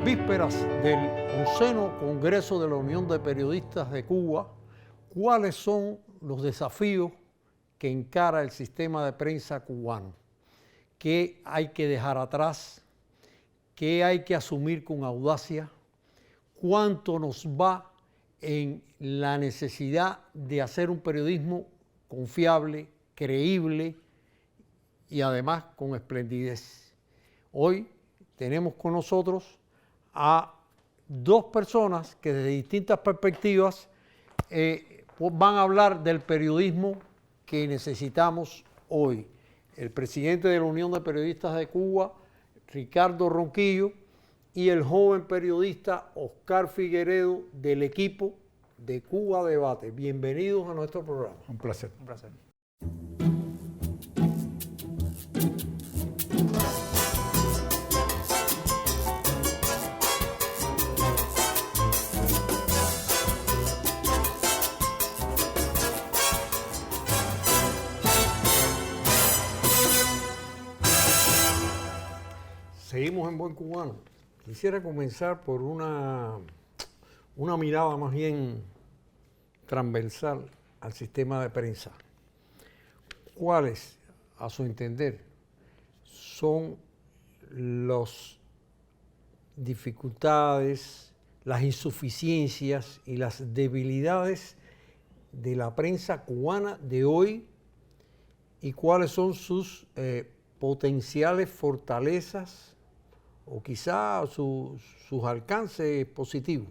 Vísperas del 11º Congreso de la Unión de Periodistas de Cuba, ¿cuáles son los desafíos que encara el sistema de prensa cubano? ¿Qué hay que dejar atrás? ¿Qué hay que asumir con audacia? ¿Cuánto nos va en la necesidad de hacer un periodismo confiable, creíble y además con esplendidez? Hoy tenemos con nosotros a dos personas que desde distintas perspectivas van a hablar del periodismo que necesitamos hoy. El presidente de la Unión de Periodistas de Cuba, Ricardo Ronquillo, y el joven periodista Oscar Figueredo del equipo de Cuba Debate. Bienvenidos a nuestro programa. Un placer. Un placer. Seguimos en Buen Cubano. Quisiera comenzar por una mirada más bien transversal al sistema de prensa. ¿Cuáles, a su entender, son las dificultades, las insuficiencias y las debilidades de la prensa cubana de hoy y cuáles son sus potenciales fortalezas o quizá sus alcances positivos?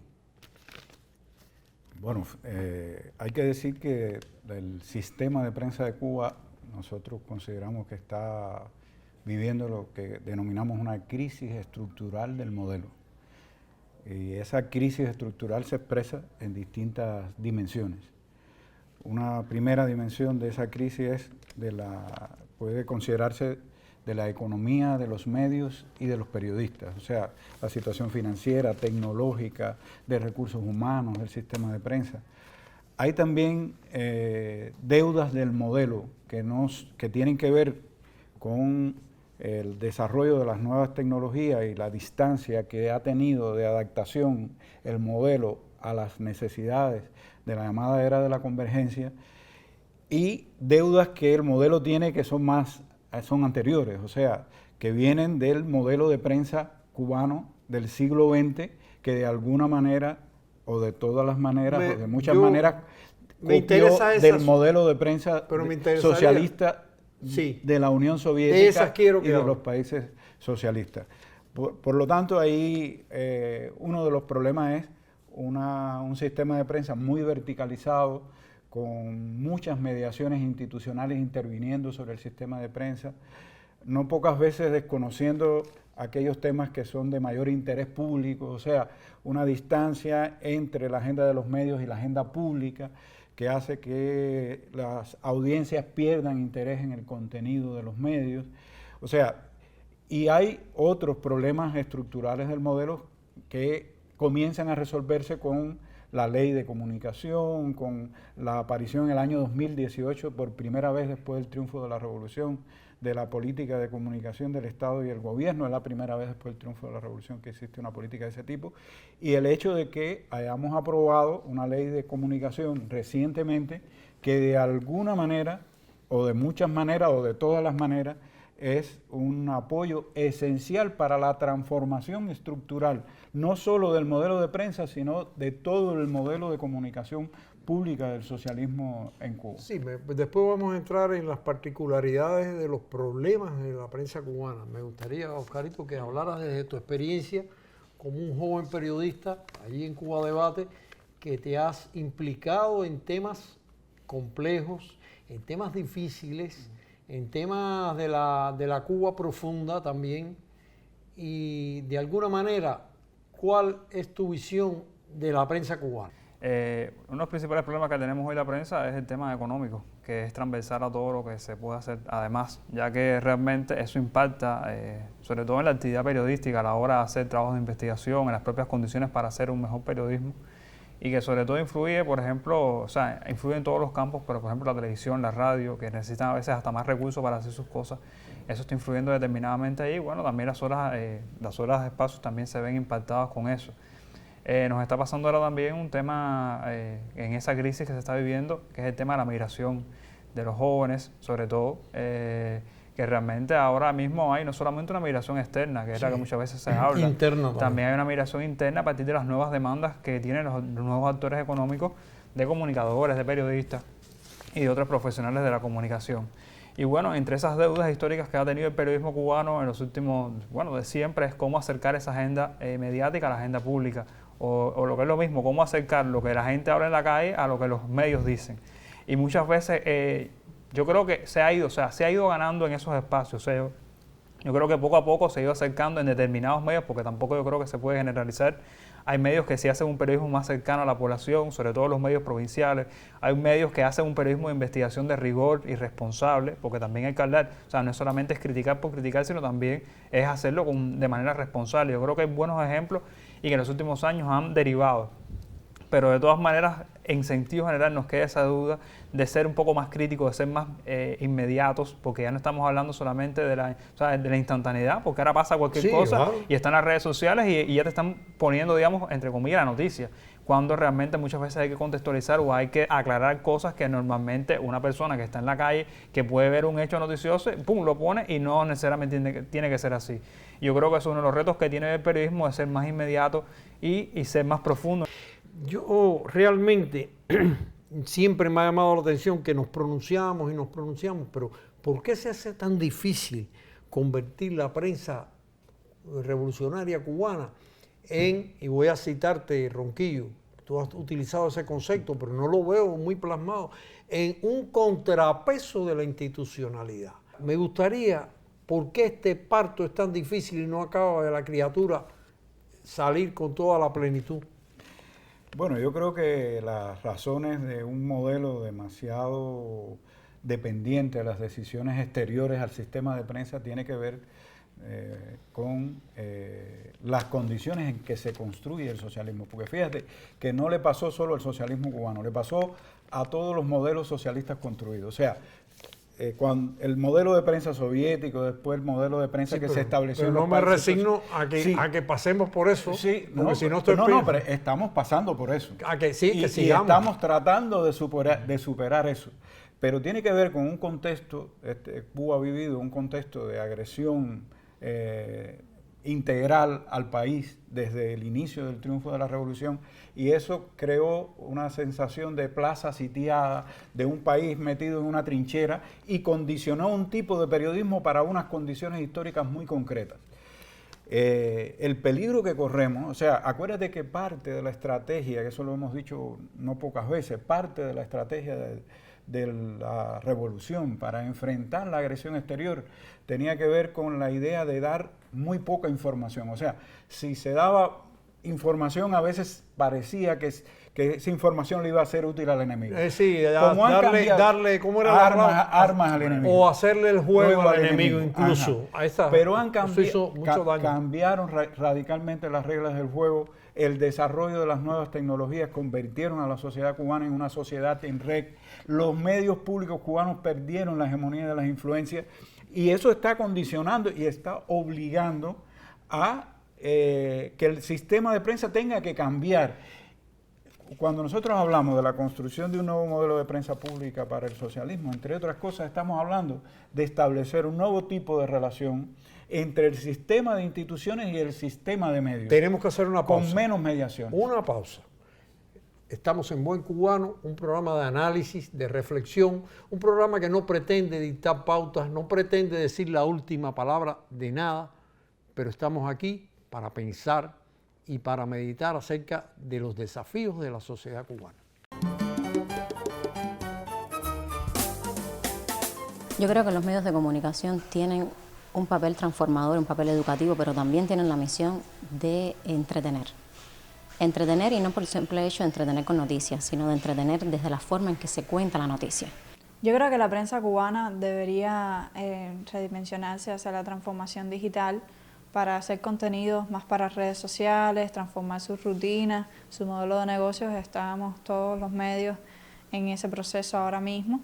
Bueno, hay que decir que el sistema de prensa de Cuba, nosotros consideramos que está viviendo lo que denominamos una crisis estructural del modelo. Y esa crisis estructural se expresa en distintas dimensiones. Una primera dimensión de esa crisis puede considerarse de la economía, de los medios y de los periodistas, o sea, la situación financiera, tecnológica, de recursos humanos, del sistema de prensa. Hay también deudas del modelo que tienen que ver con el desarrollo de las nuevas tecnologías y la distancia que ha tenido de adaptación el modelo a las necesidades de la llamada era de la convergencia, y deudas que el modelo tiene que son anteriores, o sea, que vienen del modelo de prensa cubano del siglo XX, que de alguna manera, o de todas las maneras, o de muchas maneras, copió del modelo de prensa socialista de la Unión Soviética y de los países socialistas. Por lo tanto, ahí uno de los problemas es un sistema de prensa muy verticalizado, con muchas mediaciones institucionales interviniendo sobre el sistema de prensa, no pocas veces desconociendo aquellos temas que son de mayor interés público, o sea, una distancia entre la agenda de los medios y la agenda pública que hace que las audiencias pierdan interés en el contenido de los medios. O sea, y hay otros problemas estructurales del modelo que comienzan a resolverse con la ley de comunicación, con la aparición en el año 2018, por primera vez después del triunfo de la revolución, de la política de comunicación del Estado y el gobierno. Es la primera vez después del triunfo de la revolución que existe una política de ese tipo. Y el hecho de que hayamos aprobado una ley de comunicación recientemente que de alguna manera, o de muchas maneras, o de todas las maneras, es un apoyo esencial para la transformación estructural, no solo del modelo de prensa, sino de todo el modelo de comunicación pública del socialismo en Cuba. Sí, después vamos a entrar en las particularidades de los problemas de la prensa cubana. Me gustaría, Oscarito, que hablaras desde tu experiencia como un joven periodista allí en Cuba Debate, que te has implicado en temas complejos, en temas difíciles, en temas de la Cuba profunda también, y de alguna manera, ¿cuál es tu visión de la prensa cubana? Uno de los principales problemas que tenemos hoy la prensa es el tema económico, que es transversal a todo lo que se puede hacer además, ya que realmente eso impacta, sobre todo en la actividad periodística, a la hora de hacer trabajos de investigación, en las propias condiciones para hacer un mejor periodismo, y que sobre todo influye, por ejemplo, o sea, influye en todos los campos, pero por ejemplo la televisión, la radio, que necesitan a veces hasta más recursos para hacer sus cosas, eso está influyendo determinadamente ahí. Bueno, también las horas de espacio también se ven impactadas con eso. Nos está pasando ahora también un tema en esa crisis que se está viviendo, que es el tema de la migración de los jóvenes, sobre todo, que realmente ahora mismo hay no solamente una migración externa, que es la que muchas veces se habla, interna también hay una migración interna a partir de las nuevas demandas que tienen los nuevos actores económicos, de comunicadores, de periodistas y de otros profesionales de la comunicación. Y bueno, entre esas deudas históricas que ha tenido el periodismo cubano en los últimos, bueno, de siempre, es cómo acercar esa agenda mediática a la agenda pública, o lo que es lo mismo, cómo acercar lo que la gente habla en la calle a lo que los medios dicen. Y muchas veces yo creo que se ha ido ganando en esos espacios. O sea, yo creo que poco a poco se ha ido acercando en determinados medios, porque tampoco yo creo que se puede generalizar. Hay medios que sí hacen un periodismo más cercano a la población, sobre todo los medios provinciales. Hay medios que hacen un periodismo de investigación de rigor y responsable, porque también hay que hablar, o sea, no es solamente es criticar por criticar, sino también es hacerlo de manera responsable. Yo creo que hay buenos ejemplos y que en los últimos años han derivado. Pero de todas maneras, en sentido general nos queda esa duda de ser un poco más críticos, de ser más inmediatos, porque ya no estamos hablando solamente de la instantaneidad, porque ahora pasa cualquier cosa, claro, y están las redes sociales y ya te están poniendo, digamos, entre comillas, la noticia, cuando realmente muchas veces hay que contextualizar o hay que aclarar cosas que normalmente una persona que está en la calle, que puede ver un hecho noticioso, pum, lo pone y no necesariamente tiene que ser así. Yo creo que es uno de los retos que tiene el periodismo, de ser más inmediato y ser más profundo. Yo realmente siempre me ha llamado la atención que nos pronunciamos, pero ¿por qué se hace tan difícil convertir la prensa revolucionaria cubana en, y voy a citarte, Ronquillo, tú has utilizado ese concepto, pero no lo veo muy plasmado, en un contrapeso de la institucionalidad? Me gustaría, ¿por qué este parto es tan difícil y no acaba de la criatura salir con toda la plenitud? Bueno, yo creo que las razones de un modelo demasiado dependiente de las decisiones exteriores al sistema de prensa tiene que ver con las condiciones en que se construye el socialismo. Porque fíjate que no le pasó solo al socialismo cubano, le pasó a todos los modelos socialistas construidos. O sea, cuando el modelo de prensa soviético, después el modelo de prensa que se estableció en los países. Pero no me resigno a que pasemos por eso. Sí, porque si no, pero estamos pasando por eso. Que sí, que y estamos tratando de superar eso. Pero tiene que ver con un contexto, Cuba ha vivido un contexto de agresión integral al país desde el inicio del triunfo de la revolución, y eso creó una sensación de plaza sitiada, de un país metido en una trinchera, y condicionó un tipo de periodismo para unas condiciones históricas muy concretas. El peligro que corremos, o sea, acuérdate que parte de la estrategia, que eso lo hemos dicho no pocas veces, parte de la estrategia de la revolución para enfrentar la agresión exterior tenía que ver con la idea de dar muy poca información. O sea, si se daba información, a veces parecía que esa información le iba a ser útil al enemigo. Sí, darle ¿cómo era armas al enemigo. O hacerle el juego al enemigo incluso. Pero cambiaron radicalmente las reglas del juego. El desarrollo de las nuevas tecnologías convirtieron a la sociedad cubana en una sociedad en red. Los medios públicos cubanos perdieron la hegemonía de las influencias, y eso está condicionando y está obligando a que el sistema de prensa tenga que cambiar. Cuando nosotros hablamos de la construcción de un nuevo modelo de prensa pública para el socialismo, entre otras cosas, estamos hablando de establecer un nuevo tipo de relación entre el sistema de instituciones y el sistema de medios. Tenemos que hacer una pausa. Con menos mediación. Una pausa. Estamos en Buen Cubano, un programa de análisis, de reflexión, un programa que no pretende dictar pautas, no pretende decir la última palabra de nada, pero estamos aquí para pensar y para meditar acerca de los desafíos de la sociedad cubana. Yo creo que los medios de comunicación tienen un papel transformador, un papel educativo, pero también tienen la misión de entretener. Entretener, y no por el simple hecho de entretener con noticias, sino de entretener desde la forma en que se cuenta la noticia. Yo creo que la prensa cubana debería redimensionarse hacia la transformación digital para hacer contenidos más para redes sociales, transformar sus rutinas, su modelo de negocios. Estamos todos los medios en ese proceso ahora mismo.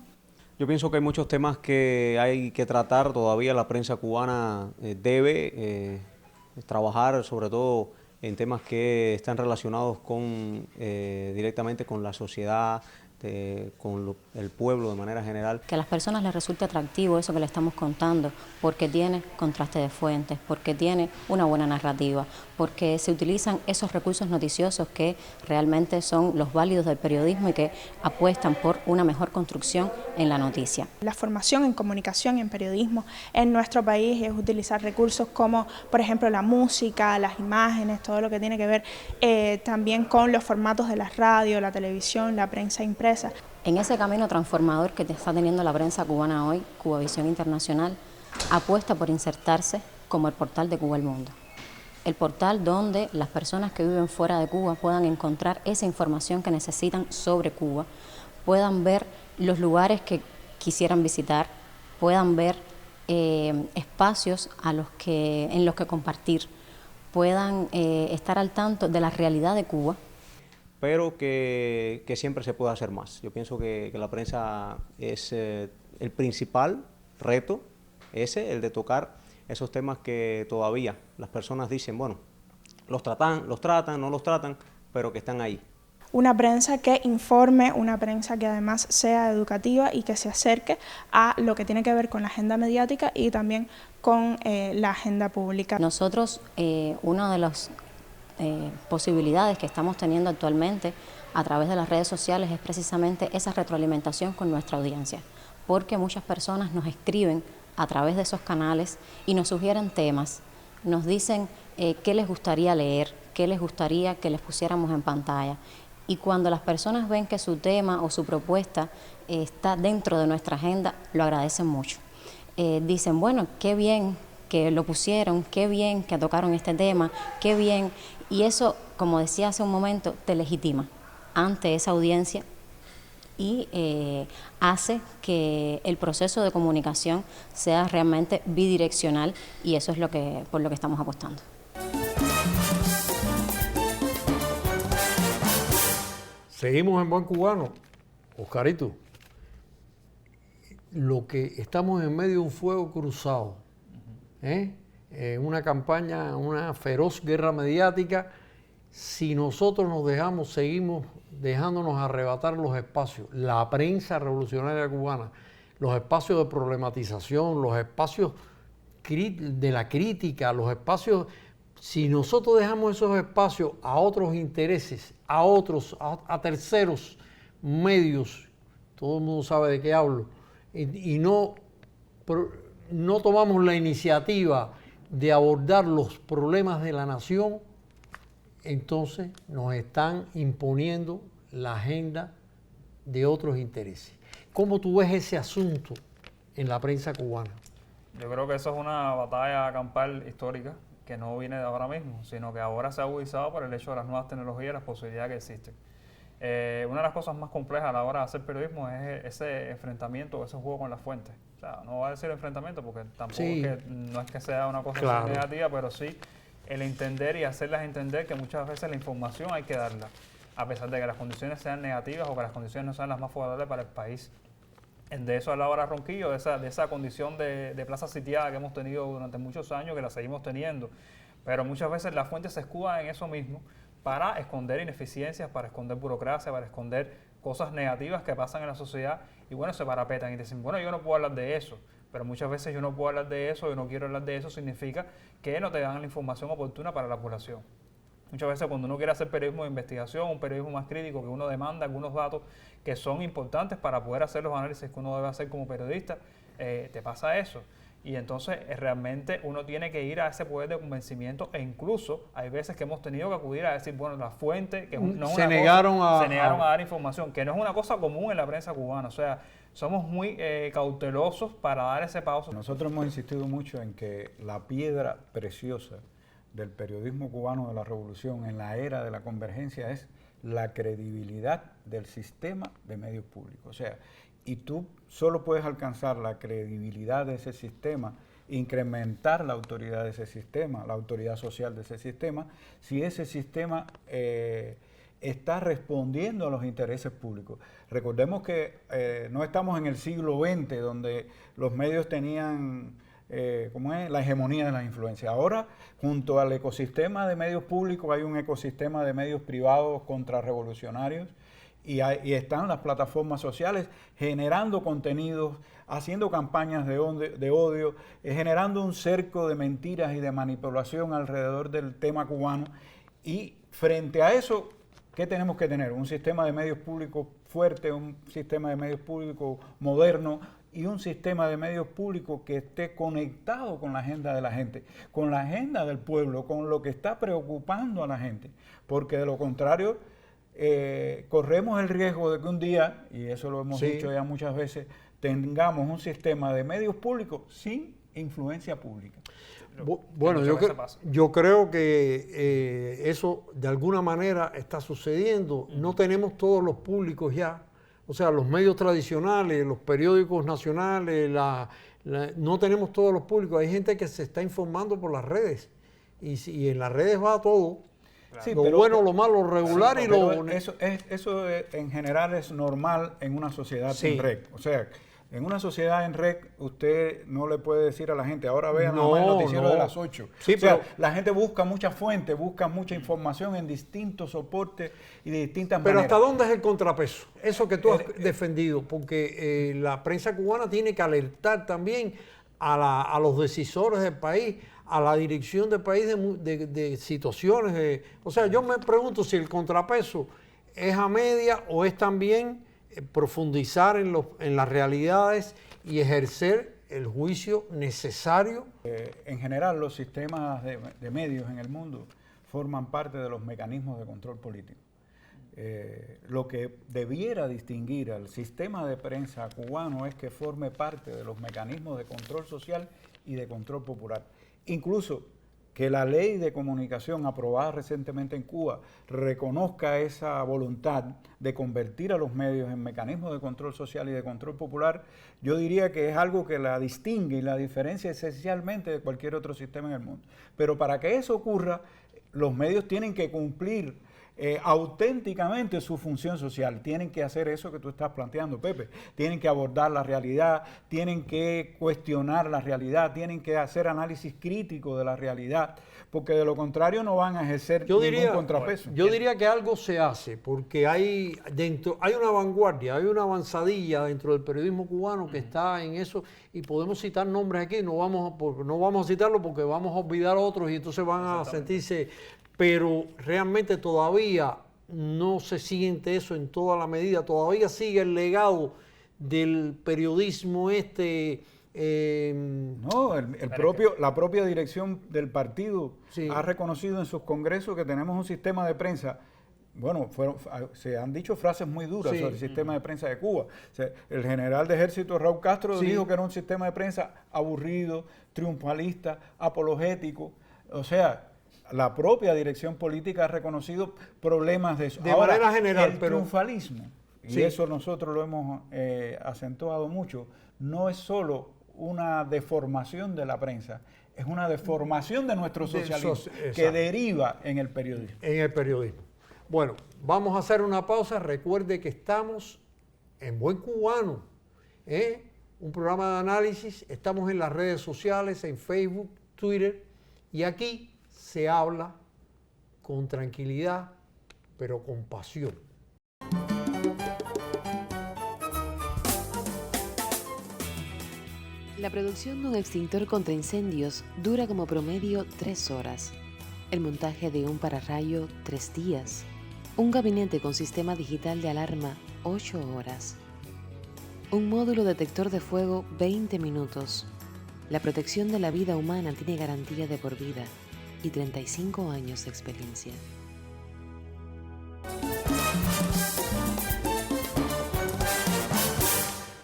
Yo pienso que hay muchos temas que hay que tratar. Todavía la prensa cubana debe trabajar sobre todo en temas que están relacionados con directamente con la sociedad, con el pueblo de manera general. Que a las personas les resulte atractivo eso que le estamos contando, porque tiene contraste de fuentes, porque tiene una buena narrativa, porque se utilizan esos recursos noticiosos que realmente son los válidos del periodismo y que apuestan por una mejor construcción en la noticia. La formación en comunicación y en periodismo en nuestro país es utilizar recursos como, por ejemplo, la música, las imágenes, todo lo que tiene que ver también con los formatos de la radio, la televisión, la prensa impresa. En ese camino transformador que está teniendo la prensa cubana hoy, Cubavisión Internacional apuesta por insertarse como el portal de Cuba al mundo. El portal donde las personas que viven fuera de Cuba puedan encontrar esa información que necesitan sobre Cuba, puedan ver los lugares que quisieran visitar, puedan ver espacios en los que compartir, puedan estar al tanto de la realidad de Cuba. Pero que siempre se puede hacer más. Yo pienso que la prensa es el principal reto, el de tocar esos temas que todavía las personas dicen, bueno, los tratan, no los tratan, pero que están ahí. Una prensa que informe, una prensa que además sea educativa y que se acerque a lo que tiene que ver con la agenda mediática y también con la agenda pública. Nosotros, uno de los posibilidades que estamos teniendo actualmente a través de las redes sociales es precisamente esa retroalimentación con nuestra audiencia, porque muchas personas nos escriben a través de esos canales y nos sugieren temas, nos dicen qué les gustaría leer, qué les gustaría que les pusiéramos en pantalla, y cuando las personas ven que su tema o su propuesta está dentro de nuestra agenda, lo agradecen mucho. Dicen, bueno, qué bien que lo pusieron, qué bien que tocaron este tema, qué bien. Y eso, como decía hace un momento, te legitima ante esa audiencia y hace que el proceso de comunicación sea realmente bidireccional, y eso es por lo que estamos apostando. Seguimos en Buen Cubano. Oscarito, lo que estamos en medio de un fuego cruzado, una campaña, una feroz guerra mediática. Si nosotros seguimos dejándonos arrebatar los espacios, la prensa revolucionaria cubana, los espacios de problematización, los espacios de la crítica, los espacios, si nosotros dejamos esos espacios a otros intereses, a terceros medios, todo el mundo sabe de qué hablo, y no tomamos la iniciativa de abordar los problemas de la nación, entonces nos están imponiendo la agenda de otros intereses. ¿Cómo tú ves ese asunto en la prensa cubana? Yo creo que eso es una batalla campal histórica que no viene de ahora mismo, sino que ahora se ha agudizado por el hecho de las nuevas tecnologías y las posibilidades que existen. Una de las cosas más complejas a la hora de hacer periodismo es ese enfrentamiento, ese juego con las fuentes. O sea, no voy a decir enfrentamiento porque tampoco no es que sea una cosa negativa, pero sí el entender y hacerlas entender que muchas veces la información hay que darla, a pesar de que las condiciones sean negativas o que las condiciones no sean las más favorables para el país. De eso hablaba ahora Ronquillo, de esa condición de plaza sitiada que hemos tenido durante muchos años, que la seguimos teniendo. Pero muchas veces las fuentes se escudan en eso mismo para esconder ineficiencias, para esconder burocracia, para esconder cosas negativas que pasan en la sociedad, y bueno, se parapetan y dicen, bueno, yo no puedo hablar de eso, pero muchas veces yo no puedo hablar de eso, yo no quiero hablar de eso, significa que no te dan la información oportuna para la población. Muchas veces cuando uno quiere hacer periodismo de investigación, un periodismo más crítico, que uno demanda algunos datos que son importantes para poder hacer los análisis que uno debe hacer como periodista, te pasa eso. Y entonces realmente uno tiene que ir a ese poder de convencimiento, e incluso hay veces que hemos tenido que acudir a decir, bueno, la fuente, que no es se una negaron cosa, se negaron a dar información, que no es una cosa común en la prensa cubana. O sea, somos muy cautelosos para dar ese paso. Nosotros hemos insistido mucho en que la piedra preciosa del periodismo cubano de la revolución en la era de la convergencia es la credibilidad del sistema de medios públicos. O sea, y tú solo puedes alcanzar la credibilidad de ese sistema, incrementar la autoridad de ese sistema, la autoridad social de ese sistema, si ese sistema está respondiendo a los intereses públicos. Recordemos que no estamos en el siglo XX, donde los medios tenían la hegemonía de las influencias. Ahora, junto al ecosistema de medios públicos, hay un ecosistema de medios privados contrarrevolucionarios y están las plataformas sociales generando contenidos, haciendo campañas de odio, generando un cerco de mentiras y de manipulación alrededor del tema cubano. Y frente a eso, ¿qué tenemos que tener? Un sistema de medios públicos fuerte, un sistema de medios públicos moderno y un sistema de medios públicos que esté conectado con la agenda de la gente, con la agenda del pueblo, con lo que está preocupando a la gente. Porque de lo contrario, corremos el riesgo de que un día, y eso lo hemos dicho ya muchas veces, tengamos un sistema de medios públicos sin influencia pública. Bueno, yo creo que eso de alguna manera está sucediendo. No tenemos todos los públicos ya, o sea, los medios tradicionales, los periódicos nacionales, no tenemos todos los públicos. Hay gente que se está informando por las redes y en las redes va todo. Claro. Sí, lo bueno, lo malo, lo regular y lo... Eso en general es normal en una sociedad en red. O sea, en una sociedad en red, usted no le puede decir a la gente, ahora vean el noticiero de las 8. Sí, o sea, la gente busca muchas fuentes, busca mucha información en distintos soportes y de distintas maneras. Pero ¿hasta dónde es el contrapeso? Eso que tú has defendido, porque la prensa cubana tiene que alertar también a los decisores del país, a la dirección del país de situaciones. O sea, yo me pregunto si el contrapeso es a media o es también profundizar en las realidades y ejercer el juicio necesario. En general, los sistemas de medios en el mundo forman parte de los mecanismos de control político. Lo que debiera distinguir al sistema de prensa cubano es que forme parte de los mecanismos de control social y de control popular. Incluso que la ley de comunicación aprobada recientemente en Cuba reconozca esa voluntad de convertir a los medios en mecanismos de control social y de control popular, yo diría que es algo que la distingue y la diferencia esencialmente de cualquier otro sistema en el mundo. Pero para que eso ocurra, los medios tienen que cumplir auténticamente su función social. Tienen que hacer eso que tú estás planteando, Pepe. Tienen que abordar la realidad, tienen que cuestionar la realidad, tienen que hacer análisis crítico de la realidad, porque de lo contrario no van a ejercer ningún contrapeso. Yo diría que algo se hace, porque hay una vanguardia, hay una avanzadilla dentro del periodismo cubano que está en eso, y podemos citar nombres aquí, no vamos a citarlo porque vamos a olvidar otros y entonces van a sentirse... Pero realmente todavía no se siente eso en toda la medida, todavía sigue el legado del periodismo la propia dirección del partido ha reconocido en sus congresos que tenemos un sistema de prensa. Bueno, se han dicho frases muy duras sobre el sistema de prensa de Cuba. O sea, el general de ejército Raúl Castro dijo que era un sistema de prensa aburrido, triunfalista, apologético. O sea, la propia dirección política ha reconocido problemas de eso. De manera general, el triunfalismo, y eso nosotros lo hemos acentuado mucho, no es solo una deformación de la prensa, es una deformación de nuestro socialismo que deriva en el periodismo. En el periodismo. Bueno, vamos a hacer una pausa. Recuerde que estamos en Buen Cubano, un programa de análisis. Estamos en las redes sociales, en Facebook, Twitter, y aquí se habla con tranquilidad, pero con pasión. La producción de un extintor contra incendios dura como promedio 3 horas. El montaje de un pararrayo 3 días. Un gabinete con sistema digital de alarma 8 horas. Un módulo detector de fuego 20 minutos. La protección de la vida humana tiene garantía de por vida y 35 años de experiencia.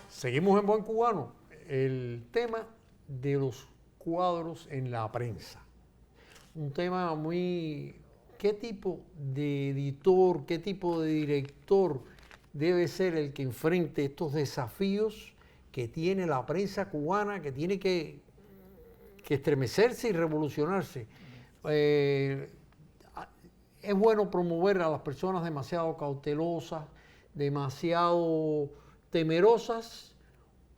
Seguimos en Buen Cubano. El tema de los cuadros en la prensa. Un tema muy... ¿Qué tipo de editor, qué tipo de director debe ser el que enfrente estos desafíos que tiene la prensa cubana, que tiene que estremecerse y revolucionarse? Es es bueno promover a las personas demasiado cautelosas, demasiado temerosas,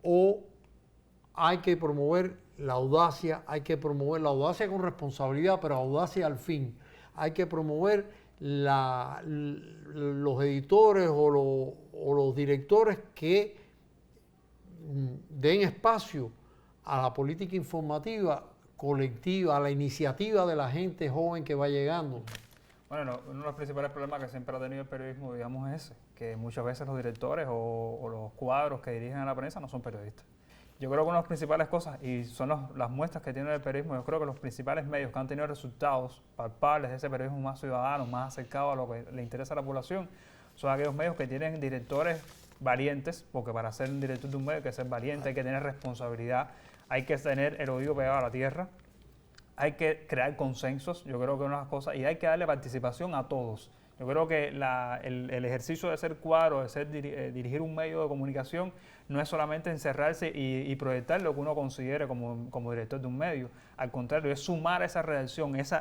o hay que promover la audacia, con responsabilidad, pero audacia al fin. Hay que promover los editores o los directores que den espacio a la política informativa colectiva, a la iniciativa de la gente joven que va llegando. Bueno, uno de los principales problemas que siempre ha tenido el periodismo, digamos, es ese, que muchas veces los directores o los cuadros que dirigen a la prensa no son periodistas. Yo creo que una de las principales cosas, y son las muestras que tiene el periodismo, yo creo que los principales medios que han tenido resultados palpables de ese periodismo más ciudadano, más acercado a lo que le interesa a la población, son aquellos medios que tienen directores valientes, porque para ser un director de un medio hay que ser valiente, hay que tener responsabilidad, hay que tener el oído pegado a la tierra, hay que crear consensos, yo creo que una de las cosas, y hay que darle participación a todos. Yo creo que el ejercicio de ser cuadro, de ser dirigir un medio de comunicación, no es solamente encerrarse y proyectar lo que uno considere como director de un medio. Al contrario, es sumar esa redacción, ese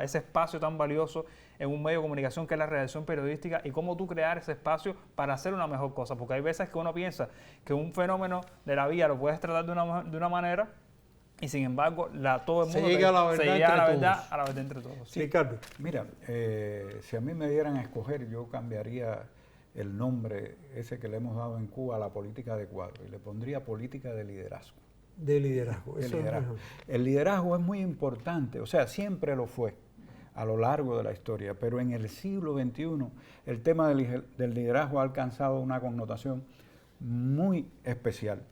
espacio tan valioso en un medio de comunicación que es la redacción periodística, y cómo tú crear ese espacio para hacer una mejor cosa. Porque hay veces que uno piensa que un fenómeno de la vida lo puedes tratar de una manera, y sin embargo, todo el mundo se llega a la verdad entre todos. Sí, Ricardo. Mira, si a mí me dieran a escoger, yo cambiaría el nombre ese que le hemos dado en Cuba a la política de cuadro y le pondría política de liderazgo. De liderazgo. Eso es mejor. El liderazgo es muy importante, o sea, siempre lo fue a lo largo de la historia, pero en el siglo XXI el tema del liderazgo ha alcanzado una connotación muy especial.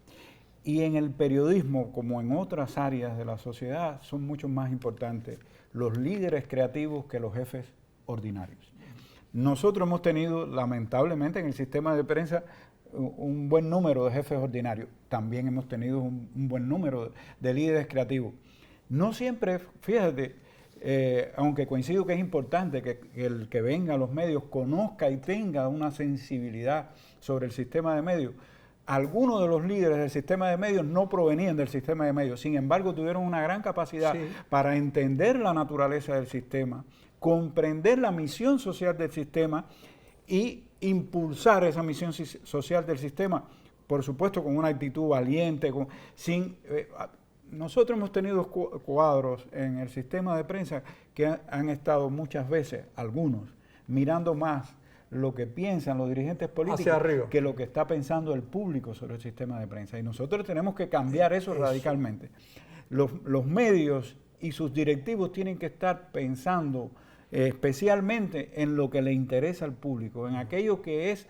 Y en el periodismo, como en otras áreas de la sociedad, son mucho más importantes los líderes creativos que los jefes ordinarios. Nosotros hemos tenido, lamentablemente, en el sistema de prensa un buen número de jefes ordinarios. También hemos tenido un buen número de líderes creativos. No siempre, fíjate, aunque coincido que es importante que el que venga a los medios conozca y tenga una sensibilidad sobre el sistema de medios, algunos de los líderes del sistema de medios no provenían del sistema de medios, sin embargo tuvieron una gran capacidad para entender la naturaleza del sistema, comprender la misión social del sistema y impulsar esa misión social del sistema, por supuesto con una actitud valiente, nosotros hemos tenido cuadros en el sistema de prensa que han estado muchas veces, algunos, mirando más lo que piensan los dirigentes políticos que lo que está pensando el público sobre el sistema de prensa. Y nosotros tenemos que cambiar eso radicalmente. Los medios y sus directivos tienen que estar pensando especialmente en lo que le interesa al público, en aquello que es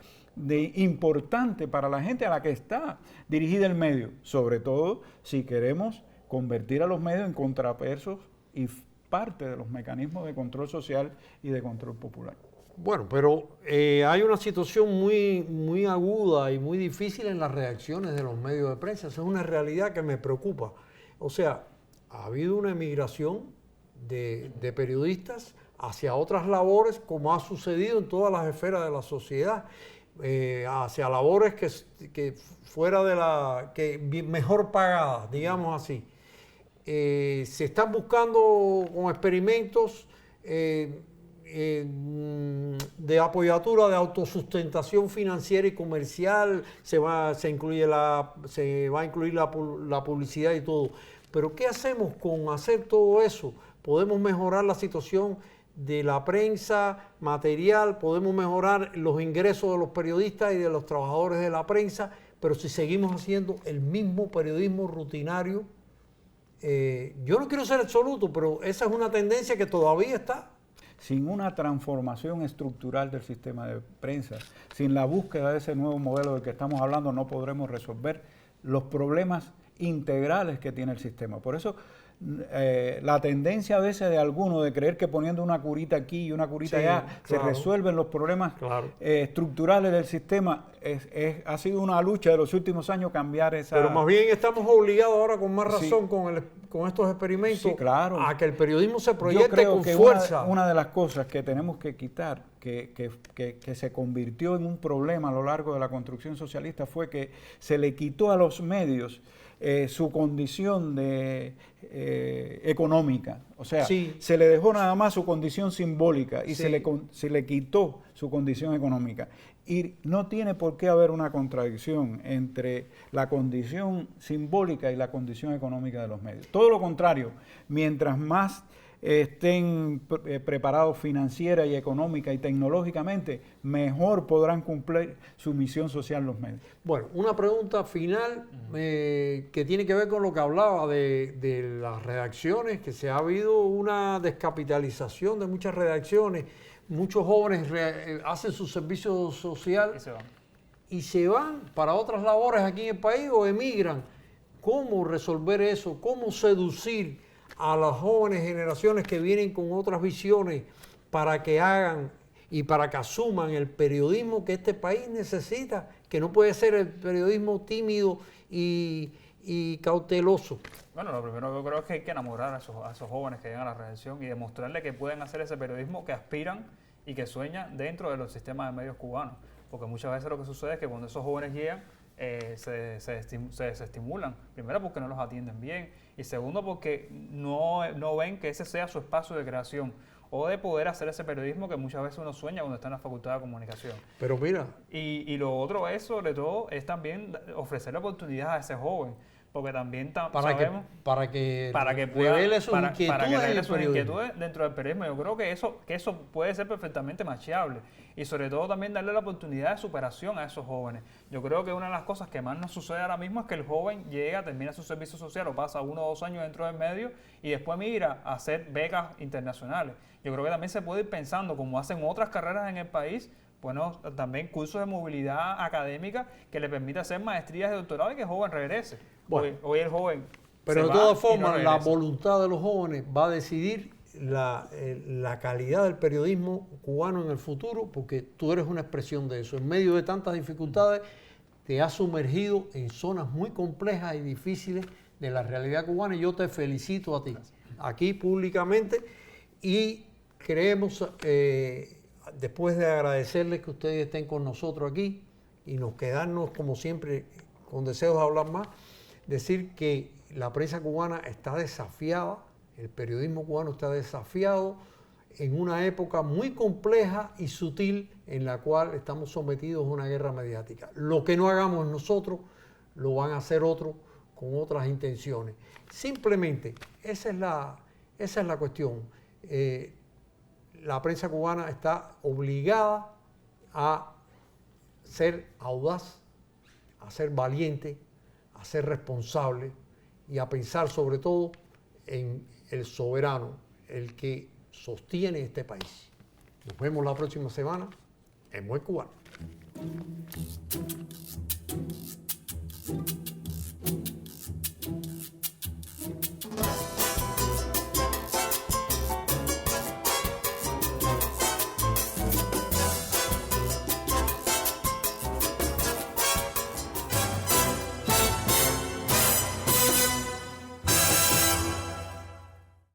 importante para la gente a la que está dirigida el medio, sobre todo si queremos convertir a los medios en contrapesos y parte de los mecanismos de control social y de control popular. Bueno, pero hay una situación muy aguda y muy difícil en las reacciones de los medios de prensa. Esa es una realidad que me preocupa. O sea, ha habido una emigración de periodistas hacia otras labores, como ha sucedido en todas las esferas de la sociedad, hacia labores que fuera de mejor pagadas, digamos así. Se están buscando con experimentos de apoyatura de autosustentación financiera y comercial, se va a incluir la publicidad y todo. Pero ¿qué hacemos con hacer todo eso? Podemos mejorar la situación de la prensa material, podemos mejorar los ingresos de los periodistas y de los trabajadores de la prensa, pero si seguimos haciendo el mismo periodismo rutinario, yo no quiero ser absoluto, pero esa es una tendencia que todavía está. Sin una transformación estructural del sistema de prensa, sin la búsqueda de ese nuevo modelo del que estamos hablando, no podremos resolver los problemas integrales que tiene el sistema. Por eso, la tendencia a veces de algunos de creer que poniendo una curita aquí y una curita allá se resuelven los problemas estructurales del sistema, ha sido una lucha de los últimos años cambiar esa... Pero más bien estamos obligados ahora con más razón con estos experimentos a que el periodismo se proyecte con fuerza. Una de las cosas que tenemos que quitar, que se convirtió en un problema a lo largo de la construcción socialista, fue que se le quitó a los medios su condición económica. O sea, Sí. se le dejó nada más su condición simbólica y Sí. se le quitó su condición económica. Y no tiene por qué haber una contradicción entre la condición simbólica y la condición económica de los medios. Todo lo contrario, mientras más estén preparados financiera y económica y tecnológicamente, mejor podrán cumplir su misión social los medios. Bueno, una pregunta final que tiene que ver con lo que hablaba de las redacciones, que se ha habido una descapitalización de muchas redacciones. Muchos jóvenes hacen su servicio social y se van para otras labores aquí en el país o emigran. ¿Cómo resolver eso? ¿Cómo seducir a las jóvenes generaciones que vienen con otras visiones para que hagan y para que asuman el periodismo que este país necesita, que no puede ser el periodismo tímido y cauteloso? Bueno, lo primero que yo creo es que hay que enamorar a esos jóvenes que llegan a la redacción y demostrarles que pueden hacer ese periodismo que aspiran y que sueñan dentro de los sistemas de medios cubanos. Porque muchas veces lo que sucede es que cuando esos jóvenes llegan, se desestimulan. Primero porque no los atienden bien y segundo porque no ven que ese sea su espacio de creación o de poder hacer ese periodismo que muchas veces uno sueña cuando está en la Facultad de Comunicación. Pero mira... Y lo otro es, sobre todo, es también ofrecerle oportunidad a ese joven, porque también sabemos... Para que pueda revele sus inquietudes dentro del periodismo. Yo creo que eso puede ser perfectamente macheable y sobre todo también darle la oportunidad de superación a esos jóvenes. Yo creo que una de las cosas que más nos sucede ahora mismo es que el joven llega, termina su servicio social o pasa 1 o 2 años dentro del medio y después migra a hacer becas internacionales. Yo creo que también se puede ir pensando, como hacen otras carreras en el país, bueno, también cursos de movilidad académica que le permita hacer maestrías y doctorado y que el joven regrese. Bueno, hoy el joven... Pero de todas formas, la voluntad de los jóvenes va a decidir la calidad del periodismo cubano en el futuro, porque tú eres una expresión de eso. En medio de tantas dificultades, te has sumergido en zonas muy complejas y difíciles de la realidad cubana y yo te felicito a ti, aquí públicamente, y creemos, después de agradecerles que ustedes estén con nosotros aquí y nos quedarnos como siempre con deseos de hablar más, decir que la prensa cubana está desafiada, el periodismo cubano está desafiado en una época muy compleja y sutil en la cual estamos sometidos a una guerra mediática. Lo que no hagamos nosotros, lo van a hacer otros con otras intenciones. Simplemente, esa es la cuestión. La prensa cubana está obligada a ser audaz, a ser valiente, a ser responsable y a pensar sobre todo en el soberano, el que sostiene este país. Nos vemos la próxima semana en Buen Cubano.